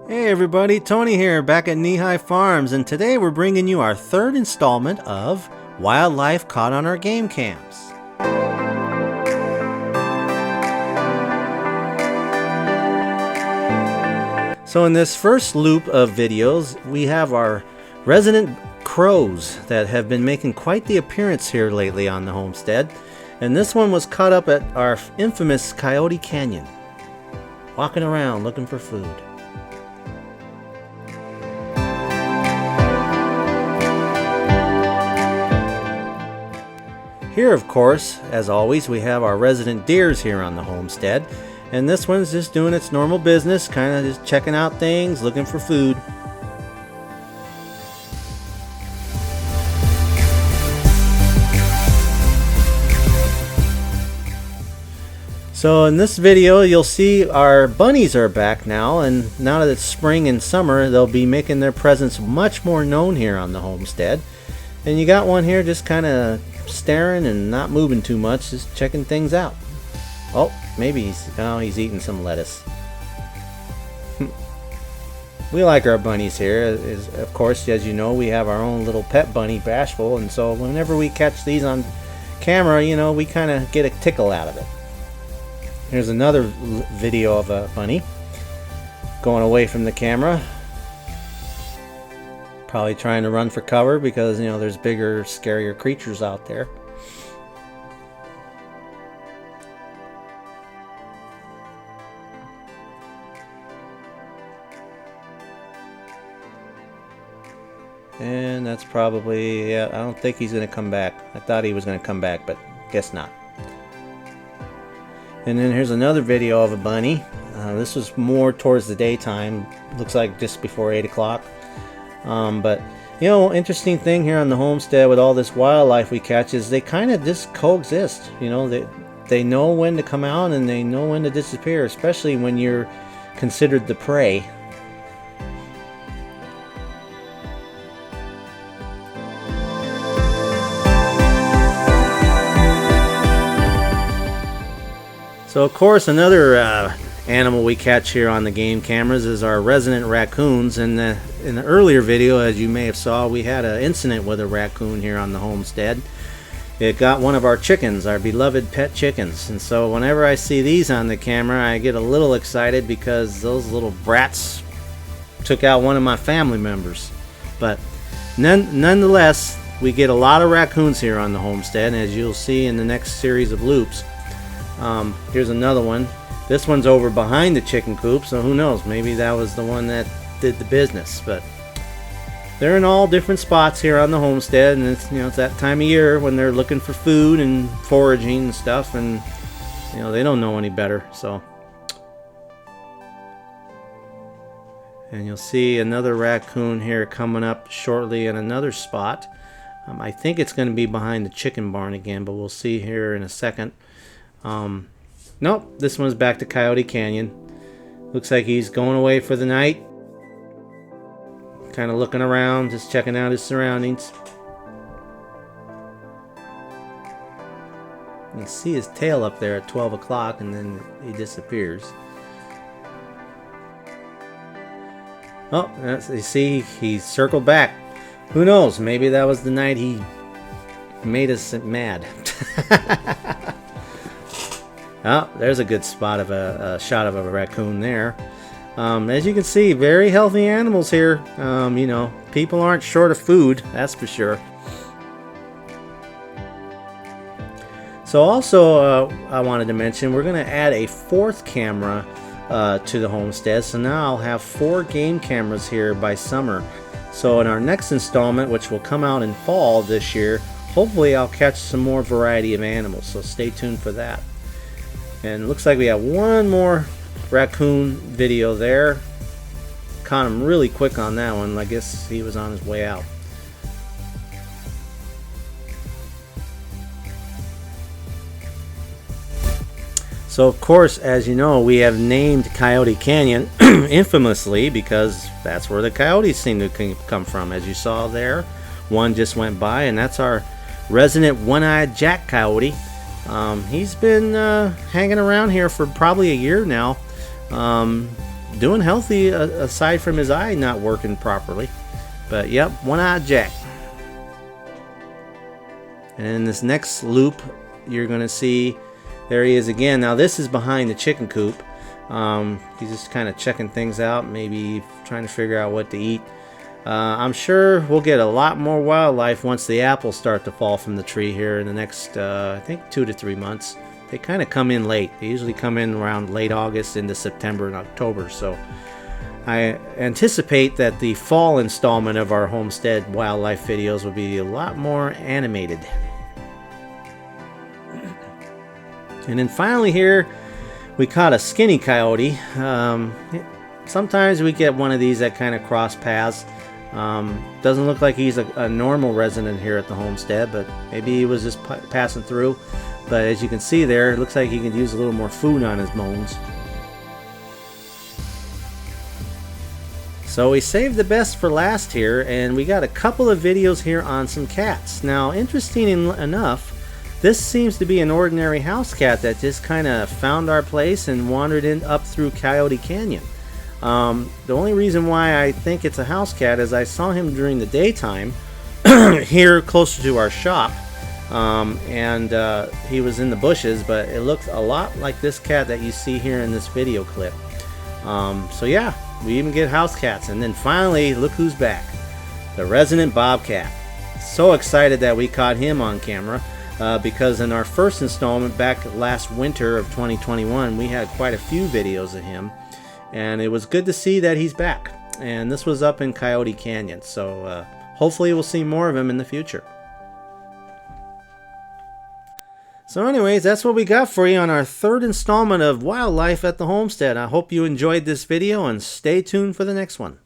Hey everybody, Tony here, back at Knee-High Farms, and today we're bringing you our third installment of Wildlife Caught on Our Game Cams. So in this first loop of videos, we have our resident crows that have been making quite the appearance here lately on the homestead. And this one was caught up at our infamous Coyote Canyon, walking around looking for food. Here, of course, as always, we have our resident deers here on the homestead. And this one's just doing its normal business, kind of just checking out things, looking for food. So in this video, you'll see our bunnies are back now, and now that it's spring and summer, they'll be making their presence much more known here on the homestead. And you got one here just kind of staring and not moving too much, just checking things out. Oh, maybe he's eating some lettuce. We like our bunnies here. Of course, as you know, we have our own little pet bunny, Bashful, and so whenever we catch these on camera, you know, we kind of get a tickle out of it. Here's another video of a bunny going away from the camera. Probably trying to run for cover because, you know, there's bigger, scarier creatures out there. And that's probably, yeah, I don't think he's going to come back. I thought he was going to come back, but guess not. And then here's another video of a bunny. This was more towards the daytime. Looks like just before 8 o'clock. But, you know, interesting thing here on the homestead with all this wildlife we catch is they kind of just coexist. You know, they know when to come out and they know when to disappear, especially when you're considered the prey. So of course another animal we catch here on the game cameras is our resident raccoons. And in the earlier video, as you may have saw, we had an incident with a raccoon here on the homestead. It got one of our chickens, our beloved pet chickens. And so whenever I see these on the camera, I get a little excited because those little brats took out one of my family members. But nonetheless, we get a lot of raccoons here on the homestead, as you'll see in the next series of loops. Here's another one. This one's over behind the chicken coop, so who knows, maybe that was the one that did the business. But they're in all different spots here on the homestead, and it's, you know, it's that time of year when they're looking for food and foraging and stuff, and you know, they don't know any better. So, and you'll see another raccoon here coming up shortly in another spot. I think it's going to be behind the chicken barn again, but we'll see here in a second. Nope, this one's back to Coyote Canyon. Looks like he's going away for the night. Kind of looking around, just checking out his surroundings. You can see his tail up there at 12 o'clock and then he disappears. Oh, you see, he circled back. Who knows, maybe that was the night he made us mad. Oh, there's a good spot of a shot of a raccoon there. As you can see, very healthy animals here. You know, people aren't short of food, that's for sure. So also, I wanted to mention, we're going to add a fourth camera to the homestead. So now I'll have 4 game cameras here by summer. So in our next installment, which will come out in fall this year, hopefully I'll catch some more variety of animals. So stay tuned for that. And it looks like we have one more raccoon video there. Caught him really quick on that one. I guess he was on his way out. So of course, as you know, we have named Coyote Canyon infamously because that's where the coyotes seem to come from. As you saw there, one just went by, and that's our resident one-eyed jack coyote. He's been hanging around here for probably a year now. doing healthy aside from his eye not working properly. But yep, one-eyed Jack. And in this next loop, you're going to see, there he is again. Now this is behind the chicken coop. He's just kind of checking things out, maybe trying to figure out what to eat. I'm sure we'll get a lot more wildlife once the apples start to fall from the tree here in the next, I think, 2 to 3 months. They kind of come in late. They usually come in around late August into September and October. So I anticipate that the fall installment of our homestead wildlife videos will be a lot more animated. And then finally here, we caught a skinny coyote. Sometimes we get one of these that kind of cross paths. Doesn't look like he's a normal resident here at the homestead, but maybe he was just passing through. But as you can see there, it looks like he could use a little more food on his bones. So we saved the best for last here, and we got a couple of videos here on some cats. Now, interesting enough, this seems to be an ordinary house cat that just kind of found our place and wandered in up through Coyote Canyon. The only reason why I think it's a house cat is I saw him during the daytime here closer to our shop, and he was in the bushes, but it looks a lot like this cat that you see here in this video clip. So yeah, we even get house cats. And then finally, look who's back, the resident bobcat. So excited that we caught him on camera, because in our first installment back last winter of 2021, we had quite a few videos of him. And it was good to see that he's back. And this was up in Coyote Canyon. So hopefully we'll see more of him in the future. So anyways, that's what we got for you on our third installment of Wildlife at the Homestead. I hope you enjoyed this video and stay tuned for the next one.